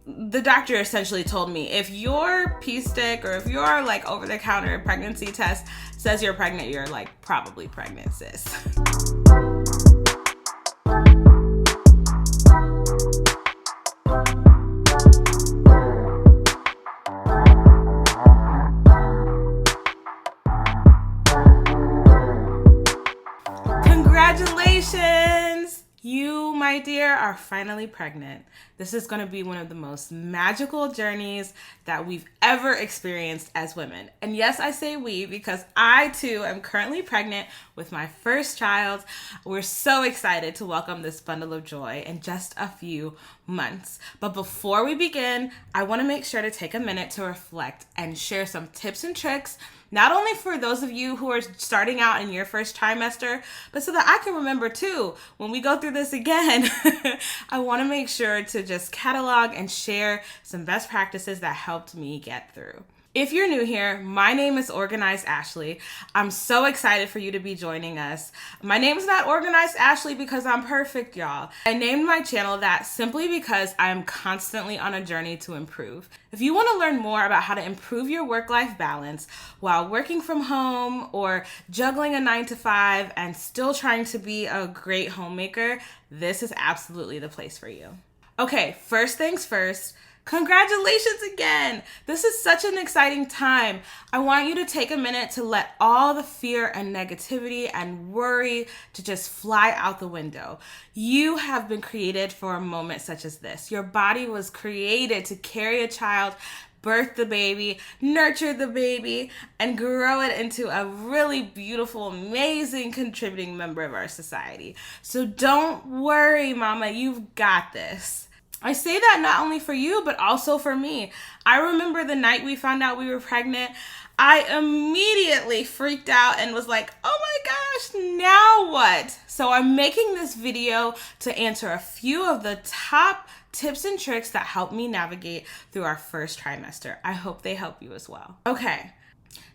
the doctor essentially told me, if your pee stick or if your like over-the-counter pregnancy test says you're pregnant, you're like probably pregnant, sis. Congratulations! You, my dear, are finally pregnant. This is going to be one of the most magical journeys that we've ever experienced as women. And yes, I say we because I too am currently pregnant with my first child. We're so excited to welcome this bundle of joy in just a few months. But before we begin, I want to make sure to take a minute to reflect and share some tips and tricks, not only for those of you who are starting out in your first trimester, but so that I can remember too, when we go through this again, I want to make sure to just catalog and share some best practices that helped me get through. If you're new here, my name is Organized Ashley. I'm so excited for you to be joining us. My name is not Organized Ashley because I'm perfect, y'all. I named my channel that simply because I'm constantly on a journey to improve. If you want to learn more about how to improve your work-life balance while working from home or juggling a 9-to-5 and still trying to be a great homemaker, this is absolutely the place for you. Okay, first things first. Congratulations again! This is such an exciting time. I want you to take a minute to let all the fear and negativity and worry to just fly out the window. You have been created for a moment such as this. Your body was created to carry a child, birth the baby, nurture the baby, and grow it into a really beautiful, amazing, contributing member of our society. So don't worry, mama, you've got this. I say that not only for you, but also for me. I remember the night we found out we were pregnant, I immediately freaked out and was like, oh my gosh, now what? So I'm making this video to answer a few of the top tips and tricks that helped me navigate through our first trimester. I hope they help you as well. Okay.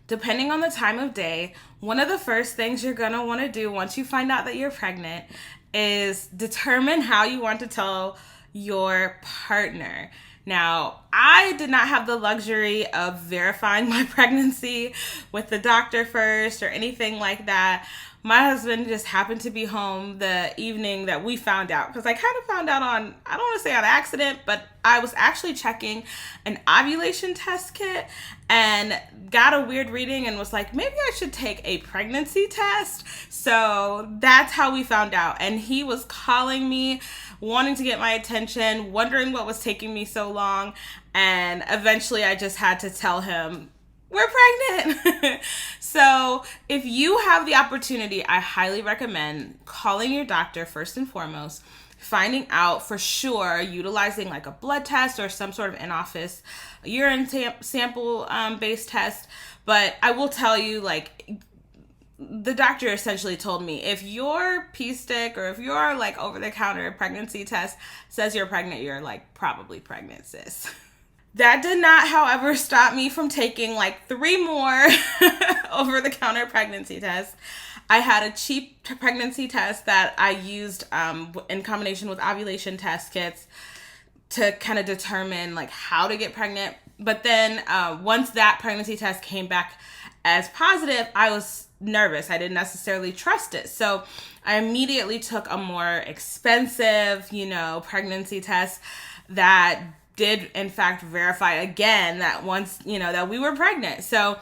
Depending on the time of day, one of the first things you're gonna wanna do once you find out that you're pregnant is determine how you want to tell your partner. Now, I did not have the luxury of verifying my pregnancy with the doctor first or anything like that. My husband just happened to be home the evening that we found out, because I kind of found out on, I don't want to say on accident, but I was actually checking an ovulation test kit and got a weird reading and was like, maybe I should take a pregnancy test. So that's how we found out. And he was calling me, wanting to get my attention, wondering what was taking me so long. And eventually I just had to tell him, we're pregnant. So if you have the opportunity, I highly recommend calling your doctor first and foremost, finding out for sure, utilizing like a blood test or some sort of in-office urine sample based test. But I will tell you, like, the doctor essentially told me, if your pee stick or if your like over-the-counter pregnancy test says you're pregnant, you're like probably pregnant, sis. That did not, however, stop me from taking like 3 more over-the-counter pregnancy tests. I had a cheap pregnancy test that I used in combination with ovulation test kits to kind of determine like how to get pregnant. But then once that pregnancy test came back as positive, I was nervous. I didn't necessarily trust it. So I immediately took a more expensive, pregnancy test that did in fact verify again that once, that we were pregnant. So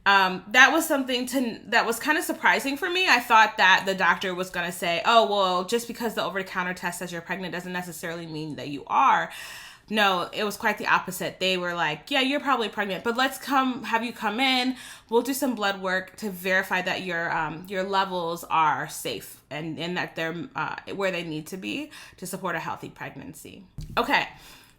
that was something that was kind of surprising for me. I thought that the doctor was going to say, oh, well, just because the over-the-counter test says you're pregnant doesn't necessarily mean that you are. No, it was quite the opposite. They were like, yeah, you're probably pregnant, but let's have you come in. We'll do some blood work to verify that your levels are safe and that they're where they need to be to support a healthy pregnancy. Okay.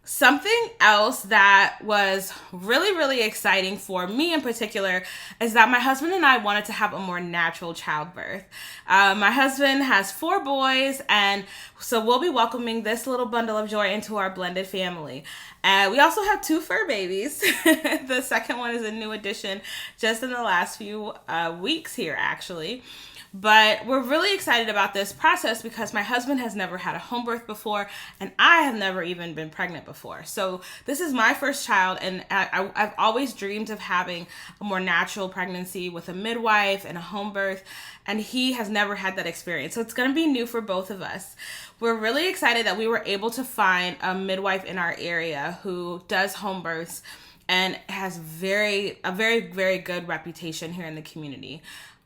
Something else that was really, really exciting for me in particular is that my husband and I wanted to have a more natural childbirth. My husband has 4 boys, and so we'll be welcoming this little bundle of joy into our blended family. We also have 2 fur babies. The second one is a new addition just in the last few weeks here, actually. But we're really excited about this process because my husband has never had a home birth before, and I have never even been pregnant before. before. So this is my first child, and I've always dreamed of having a more natural pregnancy with a midwife and a home birth, and he has never had that experience. So it's going to be new for both of us. We're really excited that we were able to find a midwife in our area who does home births and has a very, very good reputation here in the community.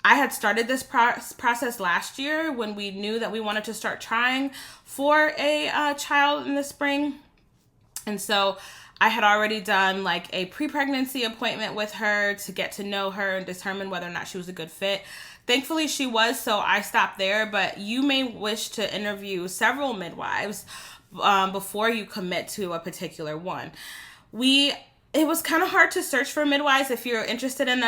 I had started this process last year when we knew that we wanted to start trying for a child in the spring. And so I had already done like a pre-pregnancy appointment with her to get to know her and determine whether or not she was a good fit. Thankfully she was, so I stopped there, but you may wish to interview several midwives before you commit to a particular one. It was kind of hard to search for midwives. If you're interested in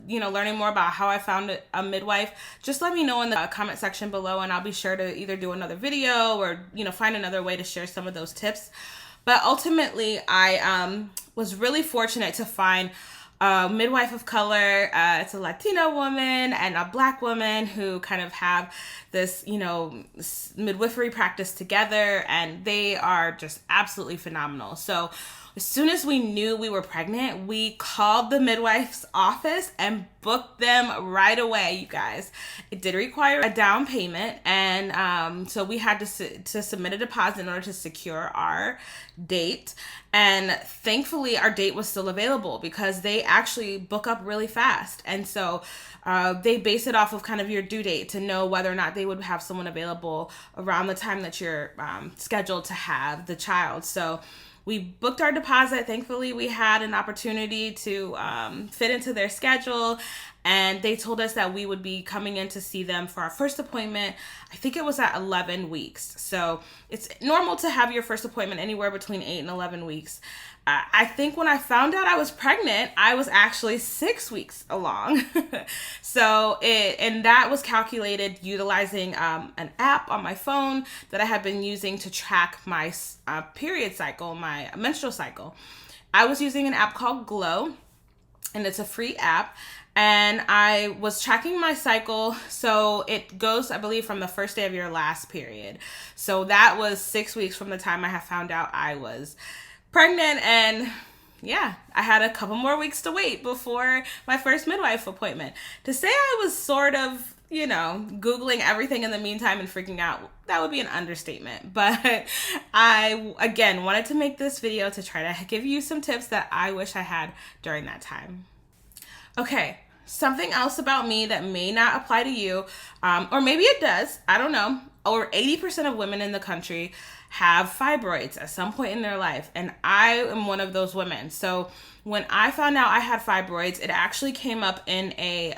learning more about how I found a midwife, just let me know in the comment section below, and I'll be sure to either do another video or find another way to share some of those tips. But ultimately, I was really fortunate to find a midwife of color. It's a Latina woman and a Black woman who kind of have this, midwifery practice together, and they are just absolutely phenomenal. So as soon as we knew we were pregnant, we called the midwife's office and booked them right away, you guys. It did require a down payment, and so we had to submit a deposit in order to secure our date. And thankfully, our date was still available because they actually book up really fast. And so they base it off of kind of your due date to know whether or not they would have someone available around the time that you're scheduled to have the child. So we booked our deposit. Thankfully, we had an opportunity to fit into their schedule, and they told us that we would be coming in to see them for our first appointment. I think it was at 11 weeks. So it's normal to have your first appointment anywhere between 8 and 11 weeks. I think when I found out I was pregnant, I was actually 6 weeks along. And that was calculated utilizing an app on my phone that I had been using to track my period cycle, my menstrual cycle. I was using an app called Glow, and it's a free app. And I was tracking my cycle. So it goes, I believe, from the first day of your last period. So that was 6 weeks from the time I had found out I was pregnant, and yeah, I had a couple more weeks to wait before my first midwife appointment. To say I was sort of, Googling everything in the meantime and freaking out, that would be an understatement. But I, again, wanted to make this video to try to give you some tips that I wish I had during that time. Okay, something else about me that may not apply to you, or maybe it does, I don't know. Over 80% of women in the country have fibroids at some point in their life, and I am one of those women. So when I found out I had fibroids, it actually came up in a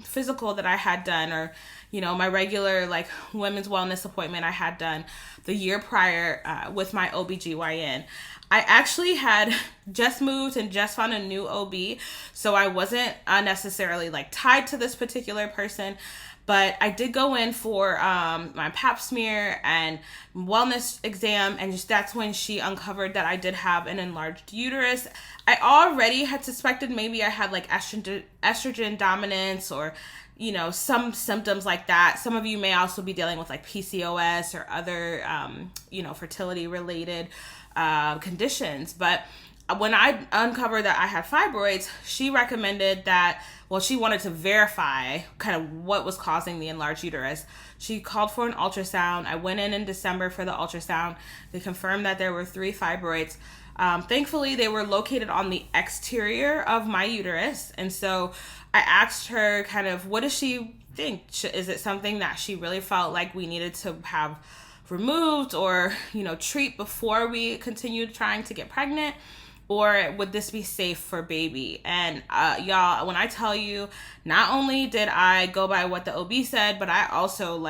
physical that I had done, or my regular women's wellness appointment I had done the year prior with my OBGYN. I actually had just moved and just found a new OB, so I wasn't necessarily tied to this particular person. But I did go in for my pap smear and wellness exam, and that's when she uncovered that I did have an enlarged uterus. I already had suspected maybe I had estrogen dominance, or some symptoms like that. Some of you may also be dealing with PCOS or other fertility related conditions. But when I uncovered that I had fibroids, she recommended that, she wanted to verify kind of what was causing the enlarged uterus. She called for an ultrasound. I went in December for the ultrasound. They confirmed that there were 3 fibroids. Thankfully, they were located on the exterior of my uterus. And so I asked her kind of, what does she think? Is it something that she really felt like we needed to have removed or, treat before we continued trying to get pregnant? Or would this be safe for baby? And y'all, when I tell you, not only did I go by what the OB said, but I also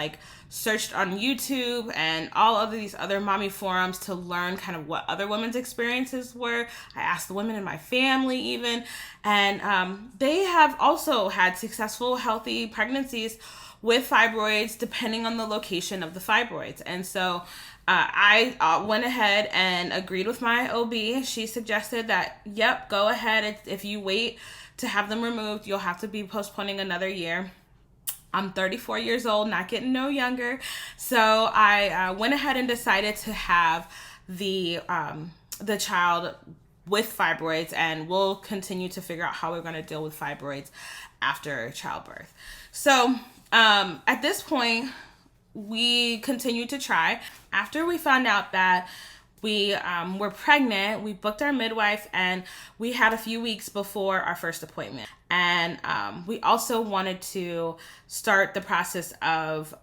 searched on YouTube and all of these other mommy forums to learn kind of what other women's experiences were. I asked the women in my family even, and they have also had successful, healthy pregnancies with fibroids, depending on the location of the fibroids. And so I went ahead and agreed with my OB. She suggested that, yep, go ahead. If you wait to have them removed, you'll have to be postponing another year. I'm 34 years old, not getting no younger. So I went ahead and decided to have the the child with fibroids, and we'll continue to figure out how we're going to deal with fibroids after childbirth. So at this point, we continued to try. After we found out that we were pregnant, we booked our midwife, and we had a few weeks before our first appointment. And we also wanted to start the process of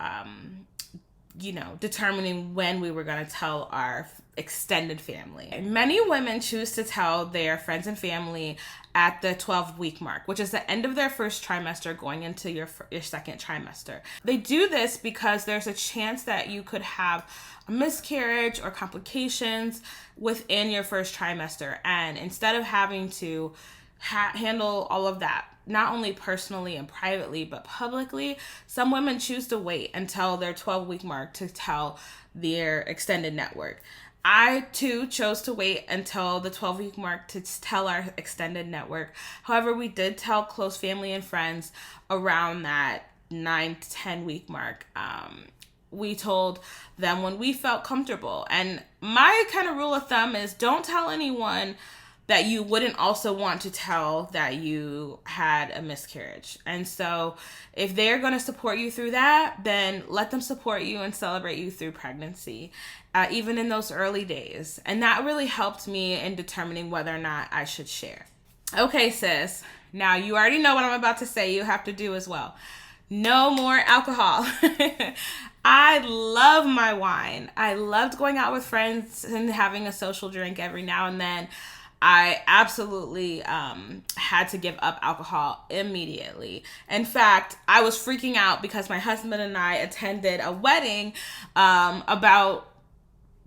determining when we were going to tell our extended family. Many women choose to tell their friends and family at the 12-week mark, which is the end of their first trimester going into your second trimester. They do this because there's a chance that you could have a miscarriage or complications within your first trimester. And instead of having to handle all of that, not only personally and privately, but publicly, some women choose to wait until their 12-week mark to tell their extended network. I, too, chose to wait until the 12-week mark to tell our extended network. However, we did tell close family and friends around that 9 to 10-week mark. We told them when we felt comfortable. And my kind of rule of thumb is don't tell anyone that you wouldn't also want to tell that you had a miscarriage. And so if they're going to support you through that, then let them support you and celebrate you through pregnancy, even in those early days. And that really helped me in determining whether or not I should share. Okay, sis. Now you already know what I'm about to say. You have to do as well. No more alcohol. I love my wine. I loved going out with friends and having a social drink every now and then. I absolutely had to give up alcohol immediately. In fact, I was freaking out because my husband and I attended a wedding about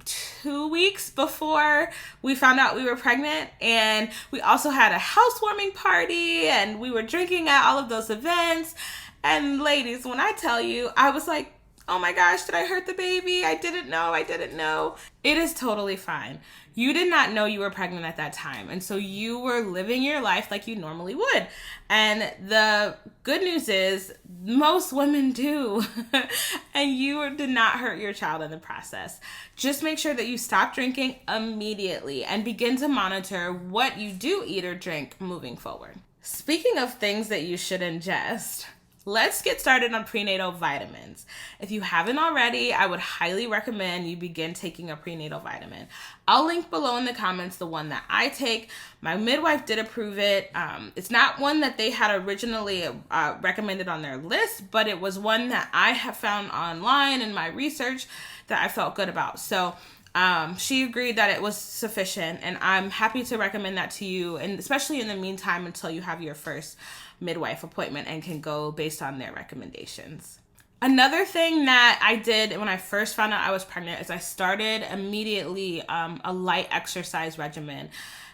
2 weeks before we found out we were pregnant. And we also had a housewarming party, and we were drinking at all of those events. And ladies, when I tell you, I was like, oh my gosh, did I hurt the baby? I didn't know. It is totally fine. You did not know you were pregnant at that time. And so you were living your life like you normally would. And the good news is most women do. And you did not hurt your child in the process. Just make sure that you stop drinking immediately and begin to monitor what you do eat or drink moving forward. Speaking of things that you should ingest, let's get started on prenatal vitamins. If you haven't already, I would highly recommend you begin taking a prenatal vitamin. I'll link below in the comments the one that I take. My midwife did approve it. It's not one that they had originally recommended on their list, but it was one that I have found online in my research that I felt good about. So she agreed that it was sufficient, and I'm happy to recommend that to you, and especially in the meantime until you have your first midwife appointment and can go based on their recommendations. Another thing that I did when I first found out I was pregnant is I started immediately a light exercise regimen.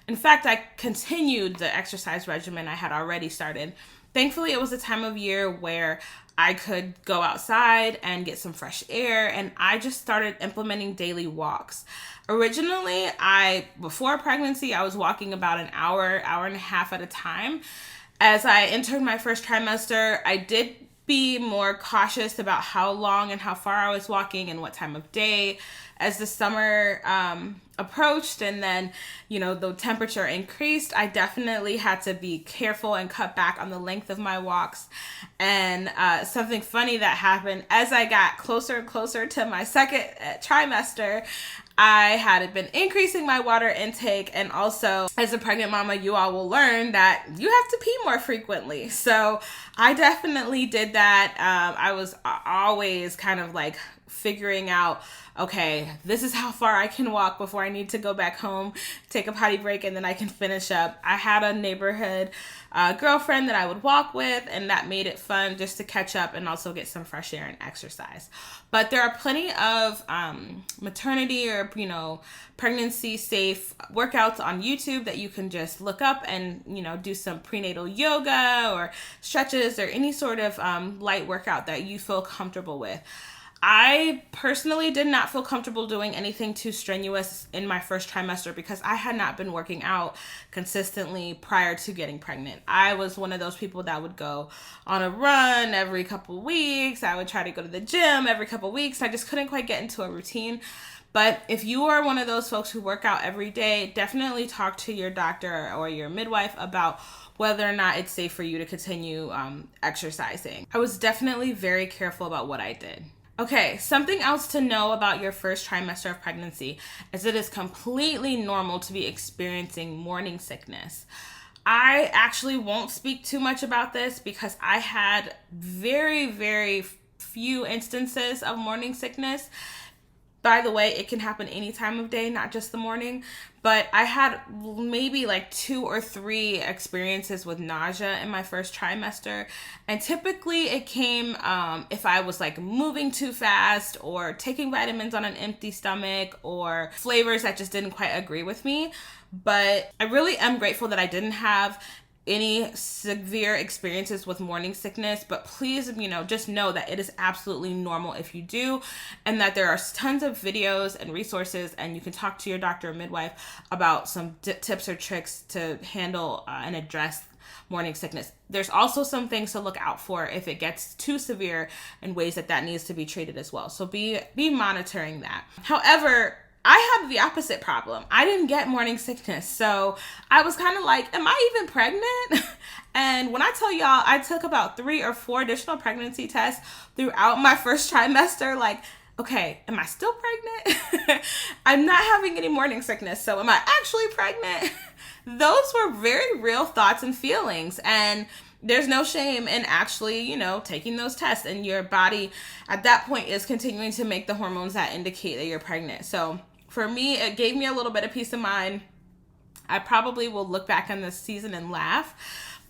In fact, I continued the exercise regimen I had already started. Thankfully, it was a time of year where I could go outside and get some fresh air, and I just started implementing daily walks. Originally, before pregnancy, I was walking about an hour and a half at a time. As I entered my first trimester, I did be more cautious about how long and how far I was walking and what time of day. As the summer approached and then, the temperature increased, I definitely had to be careful and cut back on the length of my walks. And something funny that happened as I got closer and closer to my second trimester, I had been increasing my water intake, and also as a pregnant mama, you all will learn that you have to pee more frequently. So I definitely did that. I was always kind of like figuring out, okay, this is how far I can walk before I need to go back home, take a potty break, and then I can finish up. I had a neighborhood girlfriend that I would walk with, and that made it fun just to catch up and also get some fresh air and exercise. But there are plenty of maternity or, pregnancy safe workouts on YouTube that you can just look up and, do some prenatal yoga or stretches or any sort of light workout that you feel comfortable with. I personally did not feel comfortable doing anything too strenuous in my first trimester because I had not been working out consistently prior to getting pregnant. I was one of those people that would go on a run every couple weeks. I would try to go to the gym every couple weeks. I just couldn't quite get into a routine. But if you are one of those folks who work out every day, definitely talk to your doctor or your midwife about whether or not it's safe for you to continue exercising. I was definitely very careful about what I did. Okay, something else to know about your first trimester of pregnancy is it is completely normal to be experiencing morning sickness. I actually won't speak too much about this because I had very, very few instances of morning sickness. By the way, it can happen any time of day, not just the morning. But I had maybe like 2 or 3 experiences with nausea in my first trimester. And typically it came if I was like moving too fast or taking vitamins on an empty stomach or flavors that just didn't quite agree with me. But I really am grateful that I didn't have any severe experiences with morning sickness, but please, just know that it is absolutely normal if you do, and that there are tons of videos and resources, and you can talk to your doctor or midwife about some tips or tricks to handle and address morning sickness. There's also some things to look out for if it gets too severe and ways that needs to be treated as well. So be monitoring that. However, I had the opposite problem. I didn't get morning sickness. So I was kind of like, am I even pregnant? And when I tell y'all, I took about 3 or 4 additional pregnancy tests throughout my first trimester. Like, okay, am I still pregnant? I'm not having any morning sickness. So am I actually pregnant? Those were very real thoughts and feelings. And there's no shame in actually, taking those tests, and your body at that point is continuing to make the hormones that indicate that you're pregnant. So for me, it gave me a little bit of peace of mind. I probably will look back on this season and laugh,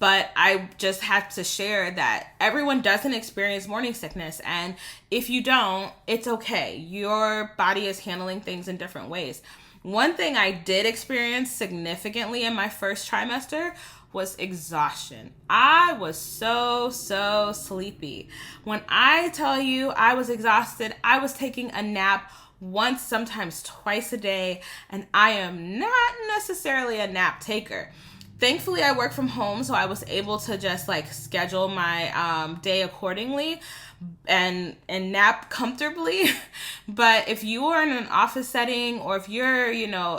but I just have to share that everyone doesn't experience morning sickness. And if you don't, it's okay. Your body is handling things in different ways. One thing I did experience significantly in my first trimester was exhaustion. I was so sleepy. When I tell you I was exhausted, I was taking a nap once, sometimes twice a day, and I am not necessarily a nap taker. Thankfully, I work from home, so I was able to just schedule my day accordingly and nap comfortably. But if you are in an office setting, or if you're,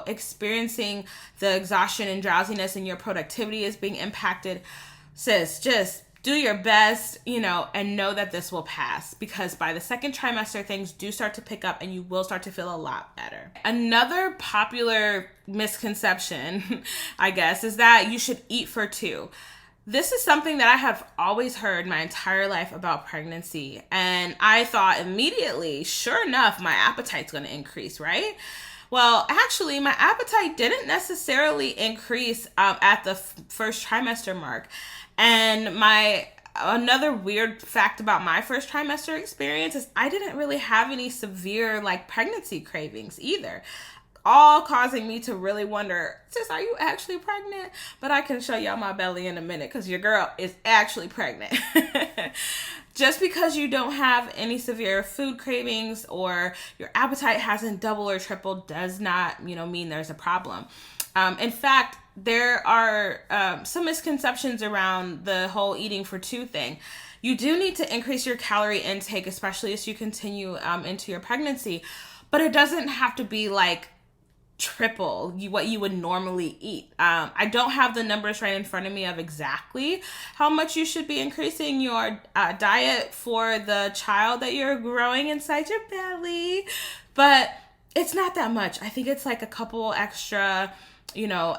experiencing the exhaustion and drowsiness and your productivity is being impacted, sis, just do your best, and know that this will pass, because by the second trimester, things do start to pick up and you will start to feel a lot better. Another popular misconception, I guess, is that you should eat for 2. This is something that I have always heard my entire life about pregnancy. And I thought immediately, sure enough, my appetite's going to increase, right? Well, actually, my appetite didn't necessarily increase at the first trimester mark. And another weird fact about my first trimester experience is I didn't really have any severe pregnancy cravings either, all causing me to really wonder, sis, are you actually pregnant? But I can show y'all my belly in a minute, because your girl is actually pregnant. Just because you don't have any severe food cravings or your appetite hasn't doubled or tripled does not, mean there's a problem. In fact, there are some misconceptions around the whole eating for 2 thing. You do need to increase your calorie intake, especially as you continue into your pregnancy, but it doesn't have to be triple what you would normally eat. I don't have the numbers right in front of me of exactly how much you should be increasing your diet for the child that you're growing inside your belly, but it's not that much. I think it's a couple extra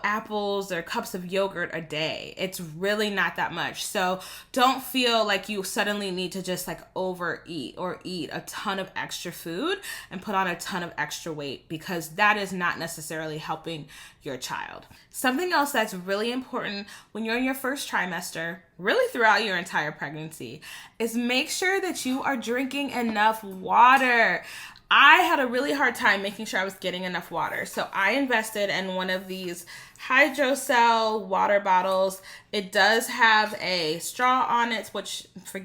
apples or cups of yogurt a day. It's really not that much. So don't feel like you suddenly need to just overeat or eat a ton of extra food and put on a ton of extra weight, because that is not necessarily helping your child. Something else that's really important when you're in your first trimester, really throughout your entire pregnancy, is make sure that you are drinking enough water. I had a really hard time making sure I was getting enough water. So I invested in one of these hydrocell water bottles. It does have a straw on it,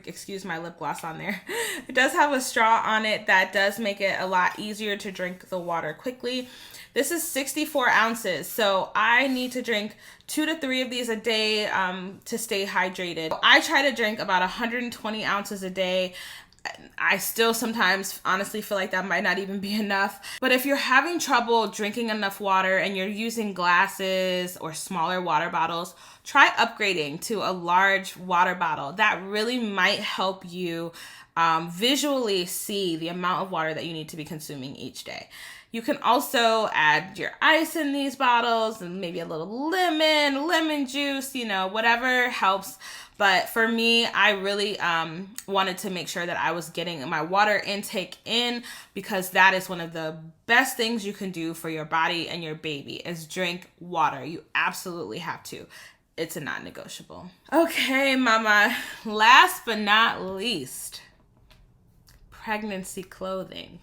excuse my lip gloss on there. It does have a straw on it that does make it a lot easier to drink the water quickly. This is 64 ounces. So I need to drink 2 to 3 of these a day to stay hydrated. I try to drink about 120 ounces a day. I still sometimes honestly feel like that might not even be enough. But if you're having trouble drinking enough water and you're using glasses or smaller water bottles, try upgrading to a large water bottle. That really might help you visually see the amount of water that you need to be consuming each day. You can also add your ice in these bottles and maybe a little lemon juice, whatever helps. But for me, I really wanted to make sure that I was getting my water intake in, because that is one of the best things you can do for your body and your baby is drink water. You absolutely have to. It's a non-negotiable. Okay, mama, last but not least, pregnancy clothing.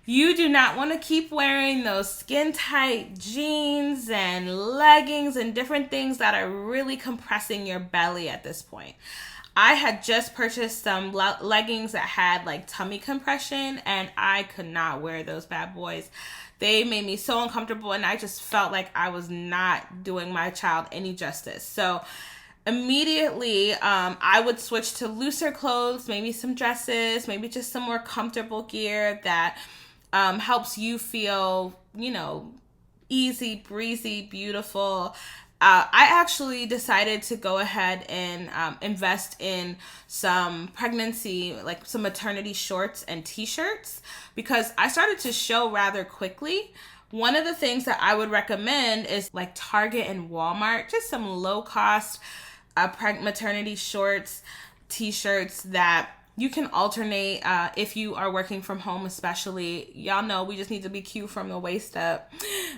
You do not want to keep wearing those skin-tight jeans and leggings and different things that are really compressing your belly at this point. I had just purchased some leggings that had like tummy compression, and I could not wear those bad boys. They made me so uncomfortable, and I just felt like I was not doing my child any justice. So immediately, I would switch to looser clothes, maybe some dresses, maybe just some more comfortable gear that helps you feel, easy, breezy, beautiful. I actually decided to go ahead and invest in some pregnancy, like some maternity shorts and t-shirts, because I started to show rather quickly. One of the things that I would recommend is like Target and Walmart, just some low cost maternity shorts, t-shirts that you can alternate if you are working from home, especially. Y'all know we just need to be cute from the waist up.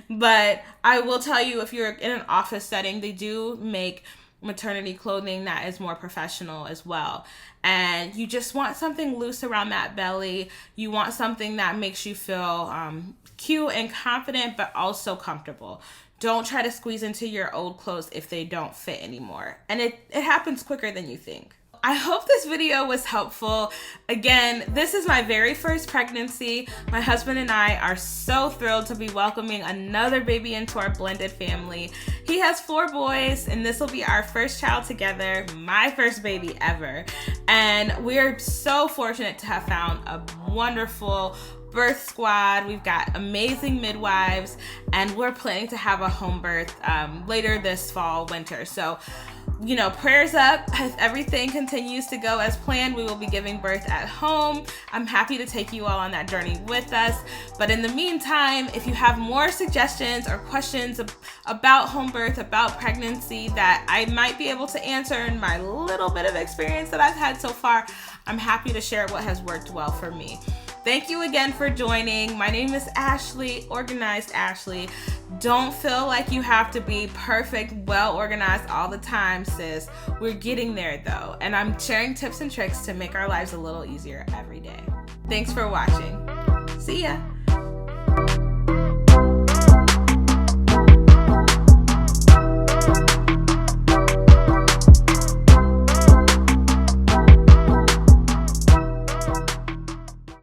But I will tell you, if you're in an office setting, they do make maternity clothing that is more professional as well. And you just want something loose around that belly. You want something that makes you feel cute and confident, but also comfortable. Don't try to squeeze into your old clothes if they don't fit anymore. And it happens quicker than you think. I hope this video was helpful. Again, this is my very first pregnancy. My husband and I are so thrilled to be welcoming another baby into our blended family. He has 4 boys, and this will be our first child together, my first baby ever. And we're so fortunate to have found a wonderful birth squad. We've got amazing midwives, and we're planning to have a home birth later this fall, winter. So prayers up. If everything continues to go as planned, we will be giving birth at home. I'm happy to take you all on that journey with us. But in the meantime, if you have more suggestions or questions about home birth, about pregnancy that I might be able to answer in my little bit of experience that I've had so far, I'm happy to share what has worked well for me. Thank you again for joining. My name is Ashley, Organized Ashley. Don't feel like you have to be perfect, well organized all the time, sis. We're getting there though, and I'm sharing tips and tricks to make our lives a little easier every day. Thanks for watching. See ya.